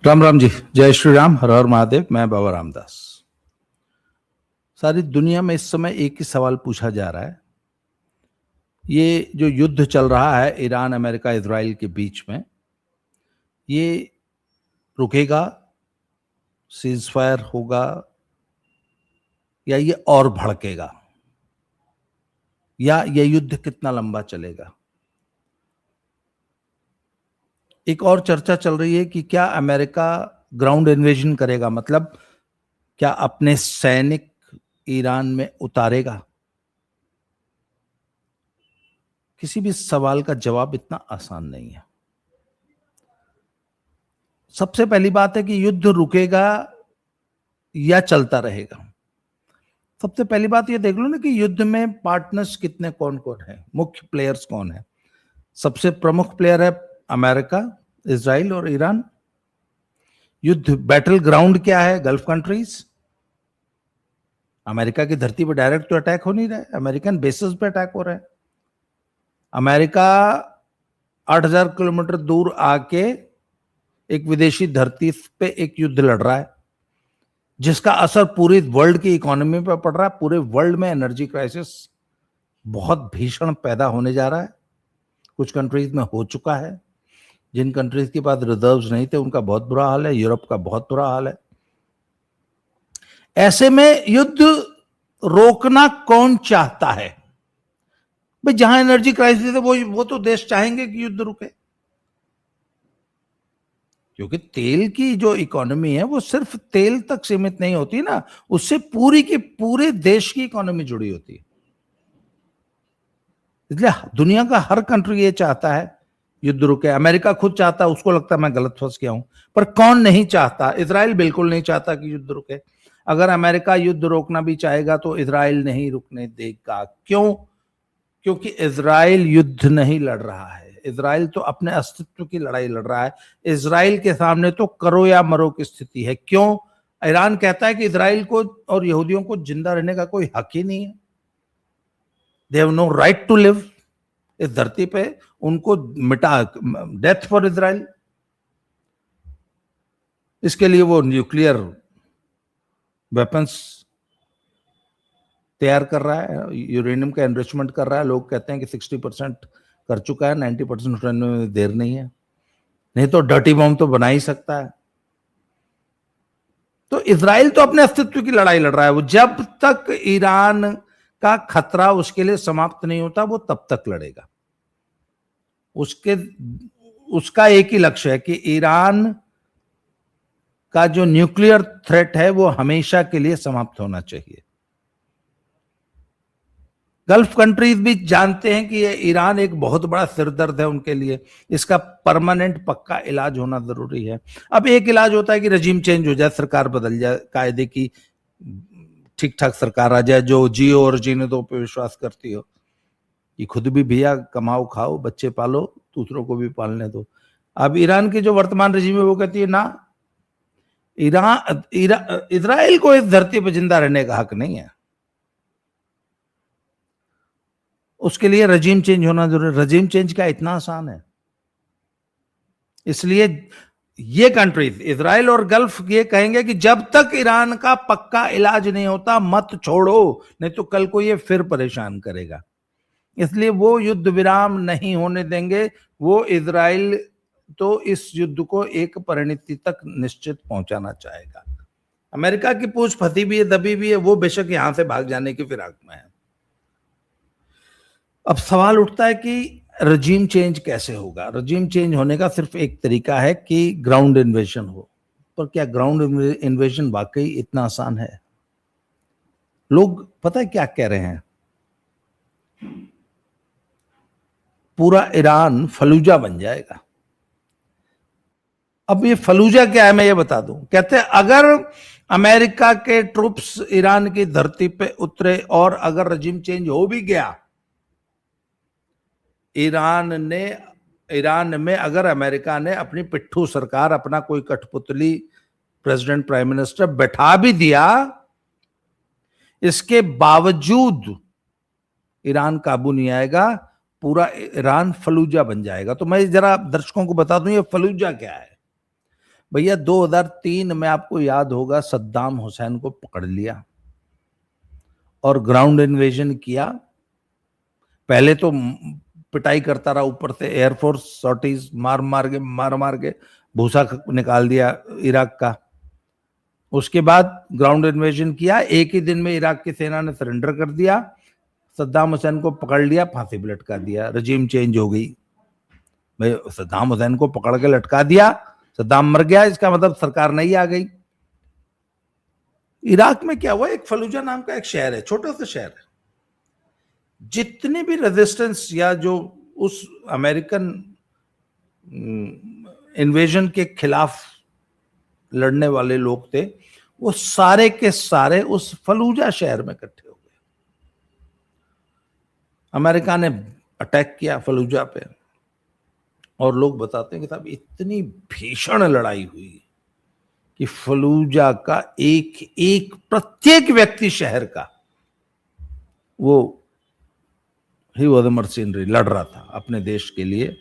राम राम जी, जय श्री राम, हर हर महादेव। मैं बाबा रामदास। सारी दुनिया में इस समय एक ही सवाल पूछा जा रहा है, ये जो युद्ध चल रहा है ईरान अमेरिका इजराइल के बीच में, ये रुकेगा, सीज फायर होगा या ये और भड़केगा, या ये युद्ध कितना लंबा चलेगा। एक और चर्चा चल रही है कि क्या अमेरिका ग्राउंड इन्वेजन करेगा, मतलब क्या अपने सैनिक ईरान में उतारेगा। किसी भी सवाल का जवाब इतना आसान नहीं है। सबसे पहली बात है कि युद्ध रुकेगा या चलता रहेगा। सबसे पहली बात ये देख लो ना कि युद्ध में पार्टनर्स कितने, कौन कौन है, मुख्य प्लेयर्स कौन है। सबसे प्रमुख प्लेयर है अमेरिका, इजराइल और ईरान। युद्ध बैटल ग्राउंड क्या है, गल्फ कंट्रीज। अमेरिका की धरती पर डायरेक्ट तो अटैक हो नहीं रहा है, अमेरिकन बेसिस पे अटैक हो रहा है। अमेरिका 8,000 किलोमीटर दूर आके एक विदेशी धरती पे एक युद्ध लड़ रहा है, जिसका असर पूरी वर्ल्ड की इकोनॉमी पर पड़ रहा है। पूरे वर्ल्ड में एनर्जी क्राइसिस बहुत भीषण पैदा होने जा रहा है। कुछ कंट्रीज में हो चुका है। जिन कंट्रीज के पास रिजर्व्स नहीं थे उनका बहुत बुरा हाल है, यूरोप का बहुत बुरा हाल है। ऐसे में युद्ध रोकना कौन चाहता है भाई? जहां एनर्जी क्राइसिस है वो तो देश चाहेंगे कि युद्ध रुके, क्योंकि तेल की जो इकोनॉमी है वो सिर्फ तेल तक सीमित नहीं होती ना, उससे पूरी की पूरे देश की इकोनॉमी जुड़ी होती है। इसलिए दुनिया का हर कंट्री ये चाहता है युद्ध रुके। अमेरिका खुद चाहता है, उसको लगता है मैं गलत फंस गया हूं, पर कौन नहीं चाहता? इजराइल बिल्कुल नहीं चाहता कि युद्ध रुके। अगर अमेरिका युद्ध रोकना भी चाहेगा तो इजराइल नहीं रुकने देगा। क्यों? क्योंकि इजराइल युद्ध नहीं लड़ रहा है, इजराइल तो अपने अस्तित्व की लड़ाई लड़ रहा है। इजराइल के सामने तो करो या मरो की स्थिति है। क्यों? ईरान कहता है कि इजराइल को और यहूदियों को जिंदा रहने का कोई हक ही नहीं है। They have no right to live इस धरती पे, उनको मिटा, डेथ फॉर इजराइल। इसके लिए वो न्यूक्लियर वेपन्स तैयार कर रहा है, यूरेनियम का एनरिचमेंट कर रहा है। लोग कहते हैं कि 60% कर चुका है, 90% होने में देर नहीं है। नहीं तो डर्टी बॉम्ब तो बना ही सकता है। तो इजराइल तो अपने अस्तित्व की लड़ाई लड़ रहा है। वो जब तक ईरान का खतरा उसके लिए समाप्त नहीं होता वो तब तक लड़ेगा। उसका एक ही लक्ष्य है कि ईरान का जो न्यूक्लियर थ्रेट है वो हमेशा के लिए समाप्त होना चाहिए। गल्फ कंट्रीज भी जानते हैं कि ये ईरान एक बहुत बड़ा सिरदर्द है उनके लिए, इसका परमानेंट पक्का इलाज होना जरूरी है। अब एक इलाज होता है कि रजीम चेंज हो जाए, सरकार बदल जाए, कायदे की ठीक ठाक सरकार आ जाए जो जियो और जीने दो पे विश्वास करती हो, कि खुद भी भैया कमाओ खाओ बच्चे पालो दूसरों को भी पालने दो। अब ईरान की जो वर्तमान रजीम है वो कहती है ना, इजराइल को इस धरती पर जिंदा रहने का हक नहीं है, उसके लिए रजीम चेंज होना जरूरी। रजीम चेंज क्या इतना आसान है? इसलिए ये कंट्रीज इजराइल और गल्फ ये कहेंगे कि जब तक ईरान का पक्का इलाज नहीं होता मत छोड़ो, नहीं तो कल को ये फिर परेशान करेगा। इसलिए वो युद्ध विराम नहीं होने देंगे। वो इजराइल तो इस युद्ध को एक परिणति तक निश्चित पहुंचाना चाहेगा। अमेरिका की पूंछ फंसी भी है, दबी भी है, वो बेशक यहां से भाग जाने की फिराक में है। अब सवाल उठता है कि रजीम चेंज कैसे होगा? रजीम चेंज होने का सिर्फ एक तरीका है कि ग्राउंड इन्वेजन हो। पर क्या ग्राउंड इन्वेजन वाकई इतना आसान है? लोग पता है क्या कह रहे हैं? पूरा ईरान फलूजा बन जाएगा। अब ये फलूजा क्या है मैं ये बता दूं। कहते हैं अगर अमेरिका के ट्रूप्स ईरान की धरती पे उतरे और अगर रजीम चेंज हो भी गया, ईरान में अगर अमेरिका ने अपनी पिट्ठू सरकार, अपना कोई कठपुतली प्रेसिडेंट प्राइम मिनिस्टर बैठा भी दिया, इसके बावजूद ईरान काबू नहीं आएगा, पूरा ईरान फलूजा बन जाएगा। तो मैं जरा दर्शकों को बता दूं ये फलूजा क्या है। भैया 2003 में आपको याद होगा सद्दाम हुसैन को पकड़ लिया और ग्राउंड इन्वेजन किया। पहले तो पिटाई करता रहा, ऊपर से एयरफोर्स सॉर्टीज मार मार के भूसा निकाल दिया इराक का। उसके बाद ग्राउंड इन्वेजन किया, एक ही दिन में इराक की सेना ने सरेंडर कर दिया, सद्दाम हुसैन को पकड़ लिया, फांसी पे लटका दिया, रजीम चेंज हो गई। भाई सद्दाम हुसैन को पकड़ के लटका दिया, सद्दाम मर गया, इसका मतलब सरकार नई आ गई। इराक में क्या हुआ, एक फलूजा नाम का एक शहर है, छोटा सा शहर है, जितने भी रेजिस्टेंस या जो उस अमेरिकन इन्वेजन के खिलाफ लड़ने वाले लोग थे, वो सारे के सारे उस फलूजा शहर में इकट्ठे हो गए। अमेरिका ने अटैक किया फलूजा पे, और लोग बताते हैं कि साहब इतनी भीषण लड़ाई हुई कि फलूजा का एक एक प्रत्येक व्यक्ति शहर का वो ही वॉज मर्सिनरी लड़ रहा था, अपने देश के लिए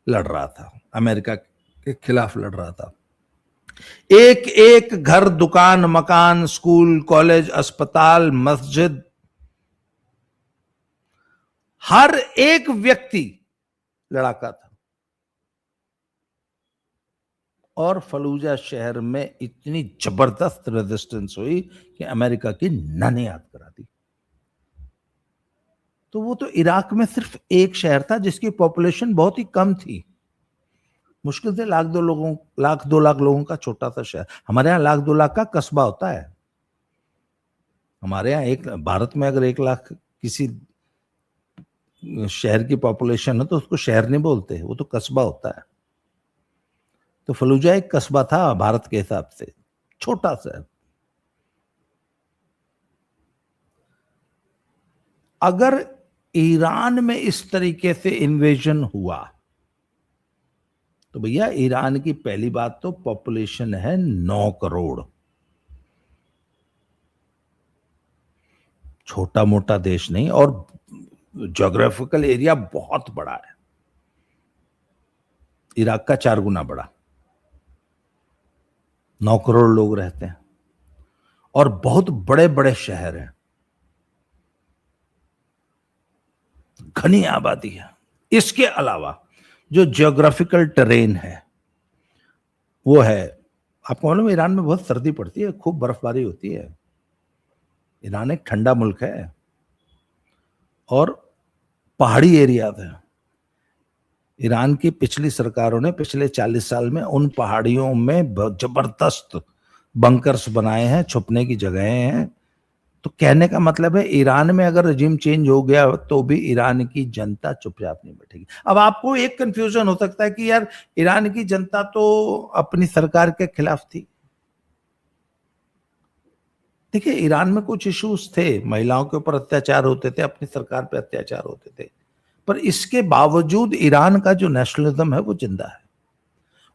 लड़ रहा था, अमेरिका के खिलाफ लड़ रहा था। एक एक घर, दुकान, मकान, स्कूल, कॉलेज, अस्पताल, मस्जिद, हर एक व्यक्ति लड़ाका था। और फलूजा शहर में इतनी जबरदस्त रेजिस्टेंस हुई कि अमेरिका की नानी याद करा दी। तो वो तो इराक में सिर्फ एक शहर था जिसकी पॉपुलेशन बहुत ही कम थी, मुश्किल से लाख दो लाख लोगों का छोटा सा शहर। हमारे यहाँ लाख 2 लाख का कस्बा होता है। हमारे यहाँ भारत में अगर 1 लाख किसी शहर की पॉपुलेशन है तो उसको शहर नहीं बोलते, वो तो कस्बा होता है। तो फलूजा एक कस्बा था भारत के हिसाब से, छोटा सा। अगर ईरान में इस तरीके से इन्वेजन हुआ तो भैया ईरान की पहली बात तो पॉपुलेशन है 9 करोड़, छोटा मोटा देश नहीं, और ज्योग्राफिकल एरिया बहुत बड़ा है, इराक का 4 गुना बड़ा। 9 करोड़ लोग रहते हैं और बहुत बड़े बड़े शहर हैं, घनी आबादी है। इसके अलावा जो ज्योग्राफिकल टेरेन है वो है, आपको मालूम है ईरान में बहुत सर्दी पड़ती है, खूब बर्फबारी होती है। ईरान एक ठंडा मुल्क है और पहाड़ी एरिया है। ईरान की पिछली सरकारों ने पिछले 40 साल में उन पहाड़ियों में जबरदस्त बंकर्स बनाए हैं, छुपने की जगहें हैं। तो कहने का मतलब है ईरान में अगर रजीम चेंज हो गया तो भी ईरान की जनता चुपचाप नहीं बैठेगी। अब आपको एक कंफ्यूजन हो सकता है कि यार ईरान की जनता तो अपनी सरकार के खिलाफ थी। देखिए ईरान में कुछ इश्यूज थे, महिलाओं के ऊपर अत्याचार होते थे, अपनी सरकार पे अत्याचार होते थे, पर इसके बावजूद ईरान का जो नेशनलिज्म है वो जिंदा है।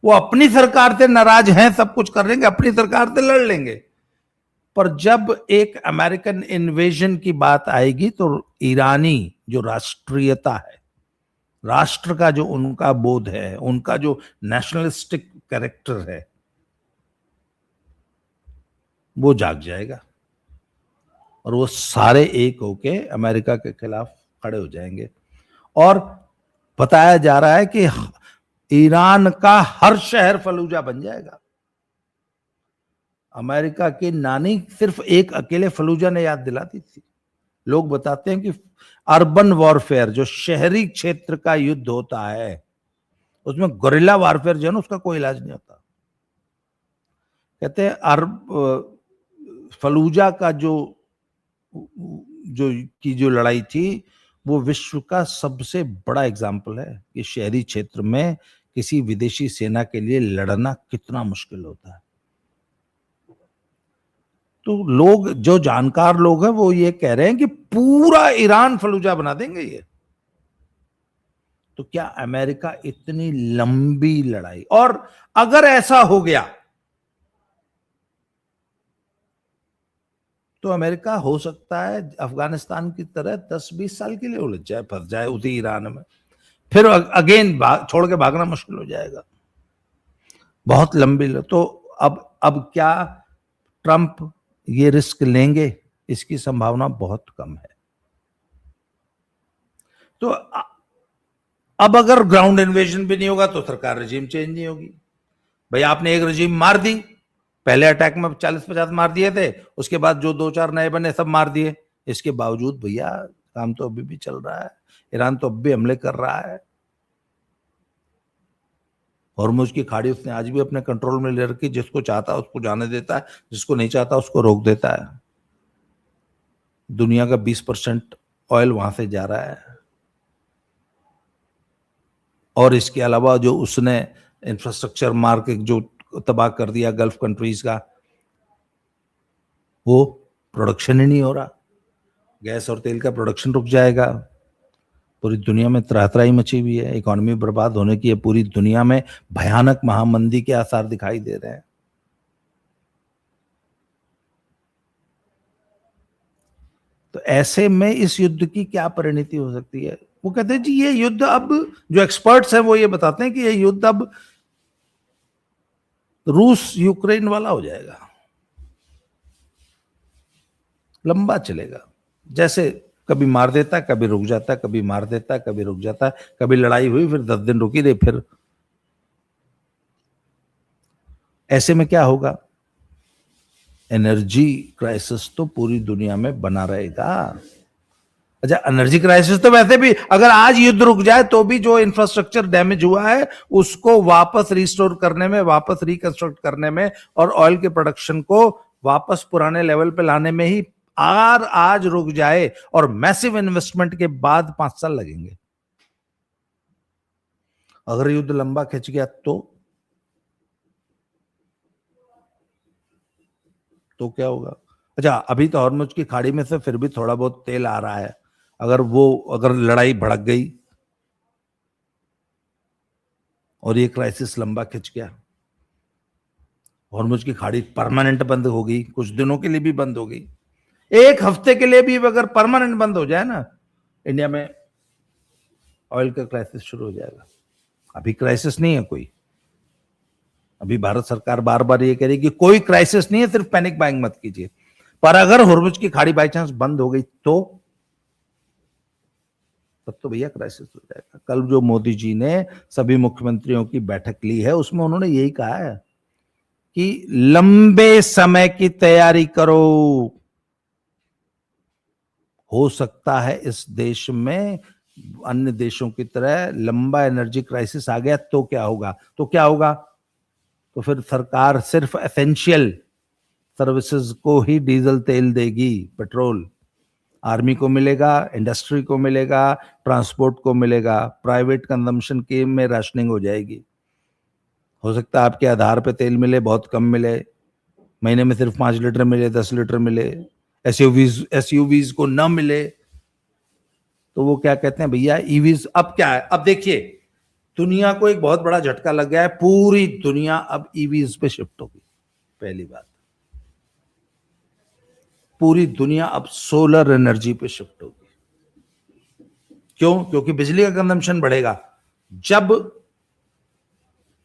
वो अपनी सरकार से नाराज हैं, सब कुछ कर लेंगे, अपनी सरकार से लड़ लेंगे, पर जब एक अमेरिकन इन्वेजन की बात आएगी तो ईरानी जो राष्ट्रीयता है, राष्ट्र का जो उनका बोध है, उनका जो नेशनलिस्टिक कैरेक्टर है, वो जाग जाएगा और वो सारे एक होके अमेरिका के खिलाफ खड़े हो जाएंगे। और बताया जा रहा है कि ईरान का हर शहर फलूजा बन जाएगा। अमेरिका की नानी सिर्फ एक अकेले फलूजा ने याद दिला दी थी। लोग बताते हैं कि अर्बन वॉरफेयर, जो शहरी क्षेत्र का युद्ध होता है, उसमें गुरिल्ला वॉरफेयर जो है ना, उसका कोई इलाज नहीं होता। कहते हैं फलूजा का जो लड़ाई थी वो विश्व का सबसे बड़ा एग्जाम्पल है कि शहरी क्षेत्र में किसी विदेशी सेना के लिए लड़ना कितना मुश्किल होता है। तो लोग, जो जानकार लोग हैं, वो ये कह रहे हैं कि पूरा ईरान फलूजा बना देंगे ये। तो क्या अमेरिका इतनी लंबी लड़ाई, और अगर ऐसा हो गया तो अमेरिका हो सकता है अफगानिस्तान की तरह 10-20 साल के लिए उलझ जाए, फंस जाए उसी ईरान में, फिर अगेन छोड़ के भागना मुश्किल हो जाएगा। बहुत लंबी। तो अब क्या ट्रंप ये रिस्क लेंगे? इसकी संभावना बहुत कम है। तो अब अगर ग्राउंड इन्वेजन भी नहीं होगा तो सरकार रजीम चेंज नहीं होगी। भाई आपने एक रजीम मार दी, पहले अटैक में 40-50 मार दिए थे, उसके बाद जो 2-4 नए बने सब मार दिए। इसके बावजूद भैया काम तो अभी भी चल रहा है, ईरान तो अब भी हमले कर रहा है। हॉर्मुज की खाड़ी उसने आज भी अपने कंट्रोल में ले रखी, जिसको चाहता है उसको जाने देता है, जिसको नहीं चाहता उसको रोक देता है। दुनिया का 20% ऑयल वहां से जा रहा है। और इसके अलावा जो उसने इंफ्रास्ट्रक्चर मार के जो तबाह कर दिया गल्फ कंट्रीज का, वो प्रोडक्शन ही नहीं हो रहा। गैस और तेल का प्रोडक्शन रुक जाएगा। पूरी दुनिया में त्राही मची हुई है, इकोनॉमी बर्बाद होने की है। पूरी दुनिया में भयानक महामंदी के आसार दिखाई दे रहे हैं। तो ऐसे में इस युद्ध की क्या परिणति हो सकती है? वो कहते हैं जी ये युद्ध, अब जो एक्सपर्ट्स हैं वो ये बताते हैं कि ये युद्ध अब रूस यूक्रेन वाला हो जाएगा, लंबा चलेगा। जैसे कभी मार देता है, कभी रुक जाता है, कभी मार देता है, कभी रुक जाता है, कभी लड़ाई हुई फिर 10 दिन रुकी रही, फिर। ऐसे में क्या होगा? एनर्जी क्राइसिस तो पूरी दुनिया में बना रहेगा। अच्छा, एनर्जी क्राइसिस तो वैसे भी अगर आज युद्ध रुक जाए तो भी जो इंफ्रास्ट्रक्चर डैमेज हुआ है उसको वापस रिस्टोर करने में, वापस रिकंस्ट्रक्ट करने में और ऑयल के प्रोडक्शन को वापस पुराने लेवल पे लाने में ही आज रुक जाए और मैसिव इन्वेस्टमेंट के बाद 5 साल लगेंगे। अगर युद्ध लंबा खिंच गया तो क्या होगा? अच्छा, अभी तो हॉर्मुज की खाड़ी में से फिर भी थोड़ा बहुत तेल आ रहा है। अगर लड़ाई भड़क गई और ये क्राइसिस लंबा खिंच गया, हॉर्मुज की खाड़ी परमानेंट बंद हो गई, कुछ दिनों के लिए भी बंद हो गई, 1 हफ्ते के लिए भी अगर परमानेंट बंद हो जाए ना, इंडिया में ऑयल का क्राइसिस शुरू हो जाएगा। अभी क्राइसिस नहीं है कोई। अभी भारत सरकार बार बार ये कह रही है कि कोई क्राइसिस नहीं है, सिर्फ पैनिक बाइंग मत कीजिए। पर अगर हॉर्मुज की खाड़ी बाई चांस बंद हो गई तो तब तो भैया क्राइसिस हो जाएगा। कल जो मोदी जी ने सभी मुख्यमंत्रियों की बैठक ली है उसमें उन्होंने यही कहा है कि लंबे समय की तैयारी करो। हो सकता है इस देश में अन्य देशों की तरह लंबा एनर्जी क्राइसिस आ गया तो क्या होगा? तो फिर सरकार सिर्फ एसेंशियल सर्विसेज को ही डीजल तेल देगी, पेट्रोल। आर्मी को मिलेगा, इंडस्ट्री को मिलेगा, ट्रांसपोर्ट को मिलेगा, प्राइवेट कंजम्पशन की में राशनिंग हो जाएगी। हो सकता है आपके आधार पे तेल मिले, बहुत कम मिले, महीने में सिर्फ 5 लीटर मिले, 10 लीटर मिले, एसयूवीज को न मिले। तो वो क्या कहते हैं भैया, ईवीज। अब क्या है, अब देखिए दुनिया को एक बहुत बड़ा झटका लग गया है, पूरी दुनिया अब ईवीज पे शिफ्ट होगी। पहली बात, पूरी दुनिया अब सोलर एनर्जी पे शिफ्ट होगी। क्यों? क्योंकि बिजली का कंजम्पशन बढ़ेगा। जब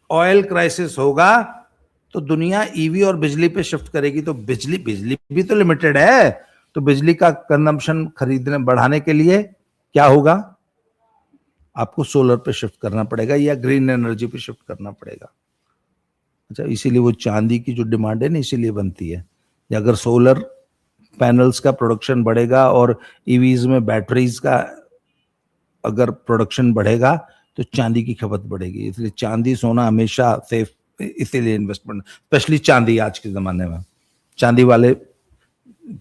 ऑयल क्राइसिस होगा तो दुनिया ईवी और बिजली पे शिफ्ट करेगी। तो बिजली भी तो लिमिटेड है, तो बिजली का कंजम्पशन खरीदने बढ़ाने के लिए क्या होगा? आपको सोलर पे शिफ्ट करना पड़ेगा या ग्रीन एनर्जी पे शिफ्ट करना पड़ेगा। अच्छा, इसीलिए वो चांदी की जो डिमांड है ना, इसीलिए बनती है। अगर सोलर पैनल्स का प्रोडक्शन बढ़ेगा और ईवीज में बैटरीज का अगर प्रोडक्शन बढ़ेगा तो चांदी की खपत बढ़ेगी। इसलिए चांदी सोना हमेशा सेफ, इसीलिए इन्वेस्टमेंट, स्पेशली चांदी। आज के जमाने में चांदी वाले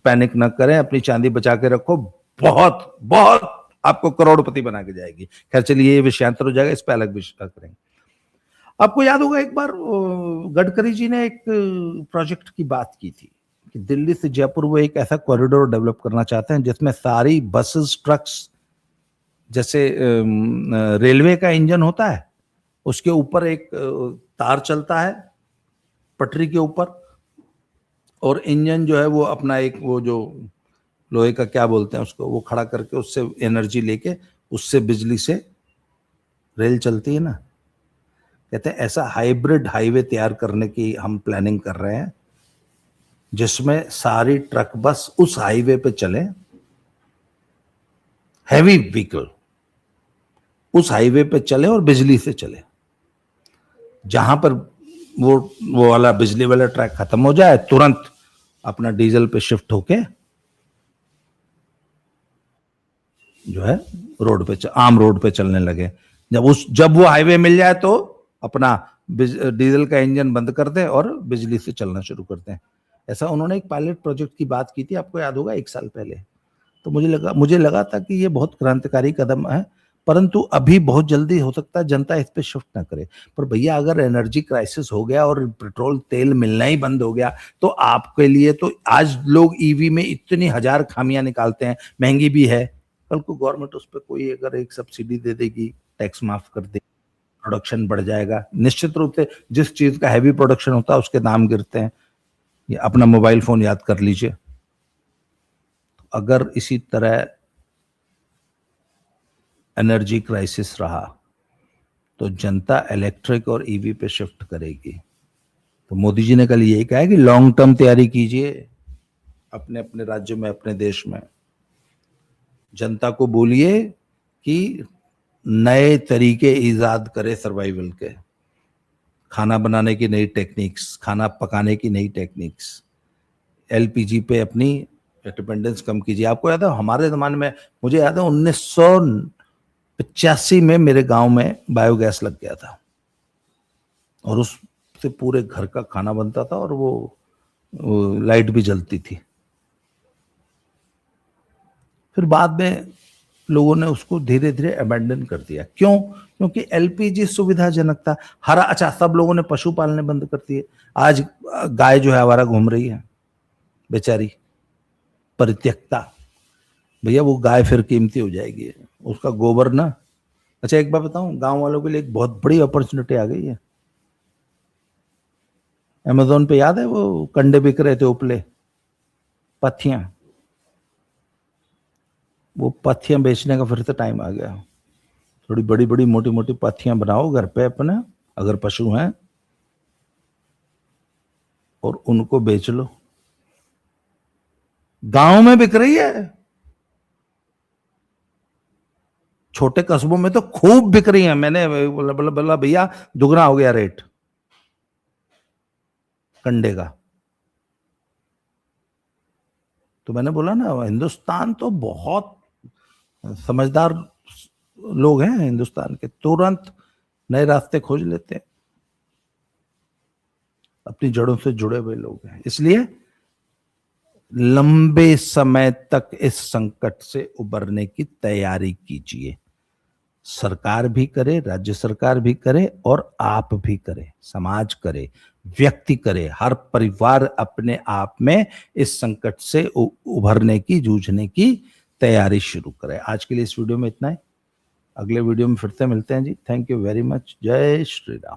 पैनिक न करें, अपनी चांदी बचा के रखो, बहुत बहुत आपको करोड़पति बना के जाएगी। खैर चलिए, ये विषयांतर हो जाएगा, इस पर अलग विषय करेंगे। आपको याद होगा एक बार गडकरी जी ने एक प्रोजेक्ट की बात की थी कि दिल्ली से जयपुर वो एक ऐसा कॉरिडोर डेवलप करना चाहते हैं जिसमें सारी बसेस, ट्रक्स, जैसे रेलवे का इंजन होता है उसके ऊपर एक तार चलता है पटरी के ऊपर, और इंजन जो है वो अपना एक वो जो लोहे का क्या बोलते हैं उसको, वो खड़ा करके उससे एनर्जी लेके उससे बिजली से रेल चलती है ना। कहते हैं ऐसा हाइब्रिड हाईवे तैयार करने की हम प्लानिंग कर रहे हैं जिसमें सारी ट्रक बस उस हाईवे पे चले, हैवी व्हीकल उस हाईवे पे चले और बिजली से चले। जहां पर वो वाला बिजली वाला ट्रैक खत्म हो जाए, तुरंत अपना डीजल पे शिफ्ट होके जो है रोड पे आम रोड पे चलने लगे। जब वो हाईवे मिल जाए तो अपना डीजल का इंजन बंद कर दें और बिजली से चलना शुरू कर दें। ऐसा उन्होंने एक पायलट प्रोजेक्ट की बात की थी, आपको याद होगा, 1 साल पहले। तो मुझे लगा था कि ये बहुत क्रांतिकारी कदम है, परंतु अभी बहुत जल्दी हो सकता है जनता इस पे शिफ्ट ना करे। पर भैया अगर एनर्जी क्राइसिस हो गया और पेट्रोल तेल मिलना ही बंद हो गया तो आपके लिए तो आज लोग ईवी में इतनी हजार खामियां निकालते हैं, महंगी भी है। कल को गवर्नमेंट उस पर कोई अगर एक सब्सिडी दे देगी, टैक्स माफ कर देगी, प्रोडक्शन बढ़ जाएगा। निश्चित रूप से जिस चीज का हैवी प्रोडक्शन होता है उसके दाम गिरते हैं। ये अपना मोबाइल फोन याद कर लीजिए, अगर इसी तरह एनर्जी क्राइसिस रहा तो जनता इलेक्ट्रिक और ईवी पे शिफ्ट करेगी। तो मोदी जी ने कल यही कहा है कि लॉन्ग टर्म तैयारी कीजिए अपने अपने राज्य में, अपने देश में। जनता को बोलिए कि नए तरीके इजाद करे सर्वाइवल के, खाना बनाने की नई टेक्निक्स, खाना पकाने की नई टेक्निक्स, एलपीजी पे अपनी डिपेंडेंस कम कीजिए। आपको याद है हमारे जमाने में, मुझे याद है 1985 में मेरे गांव में बायोगैस लग गया था और उससे पूरे घर का खाना बनता था और वो लाइट भी जलती थी। फिर बाद में लोगों ने उसको धीरे धीरे अबैंडन कर दिया। क्यों? क्योंकि एलपीजी सुविधाजनक था। अच्छा, सब लोगों ने पशु पालने बंद कर दिए। आज गाय जो है आवारा घूम रही है बेचारी, परित्यक्ता। भैया वो गाय फिर कीमती हो जाएगी, उसका गोबर ना। अच्छा एक बात बताऊं, गांव वालों के लिए एक बहुत बड़ी अपॉर्चुनिटी आ गई है। अमेज़न पे याद है वो कंडे बिक रहे थे, उपले पत्थियां, वो पत्थियां बेचने का फिर से टाइम आ गया। थोड़ी बड़ी बड़ी मोटी मोटी पत्थियां बनाओ घर पे अपने, अगर पशु हैं, और उनको बेच लो। गांव में बिक रही है, छोटे कस्बों में तो खूब बिक रही है। मैंने बोला भैया दुगना हो गया रेट कंडे का। तो मैंने बोला ना, हिंदुस्तान तो बहुत समझदार लोग हैं हिंदुस्तान के, तुरंत नए रास्ते खोज लेते हैं, अपनी जड़ों से जुड़े हुए लोग हैं। इसलिए लंबे समय तक इस संकट से उबरने की तैयारी कीजिए। सरकार भी करे, राज्य सरकार भी करे और आप भी करें, समाज करे, व्यक्ति करे, हर परिवार अपने आप में इस संकट से उभरने की, जूझने की तैयारी शुरू करे। आज के लिए इस वीडियो में इतना ही। अगले वीडियो में फिर से मिलते हैं जी। Thank you very much. जय श्री राम।